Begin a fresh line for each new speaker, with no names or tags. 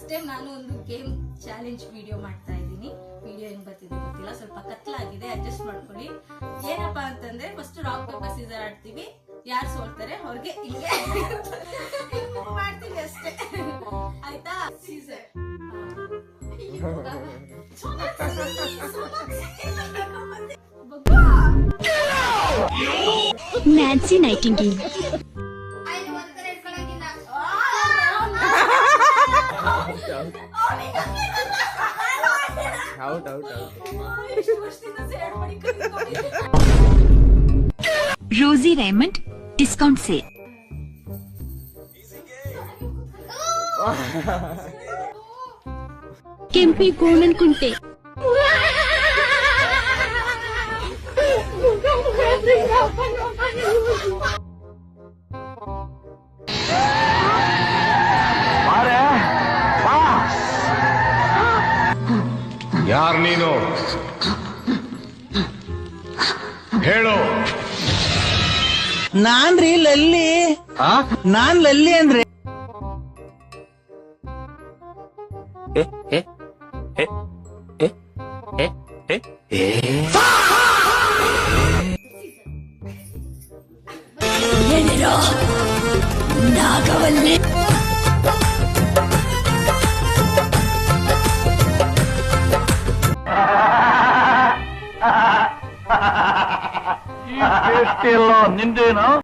First time ನಾನು ಒಂದು game challenge video ಮಾಡ್ತಾ ಇದ್ದೀನಿ. ವಿಡಿಯೋ ಹೆಂಗ್ ಬರ್ತಿದೆ ಗೊತ್ತಿಲ್ಲ, ಸ್ವಲ್ಪ ಕತ್ಲಾಗಿದೆ, ಅಡ್ಜಸ್ಟ್ ಮಾಡ್ಕೊಳ್ಳಿ. ಏನಪ್ಪಾ ಅಂತಂದ್ರೆ ಫಸ್ಟ್ ರಾಕ್ ಪೇಪರ್ ಸೀಸರ್ ಆಡ್ತೀವಿ. ಯಾರು ಸೋಲ್ತಾರೆ ಅವ್ರಿಗೆ ಹಿಂಗೆ ಮಾಡ್ತೀವಿ ಅಷ್ಟೇ, ಆಯ್ತಾ? Caesar
Nancy Nightingale. Rosy Raymond discount sale. Kempi Gonankunte.
ಯಾರ್ ನೀನು ಹೇಳು.
ನಾನ್ರಿ ಲಲ್ಲಿ. ನಾನ್ ಲಲ್ಲಿ ಅಂದ್ರೆ
ನಾಗವಲ್ಲಿ.
ಈ ನಿಂದೇನಾ?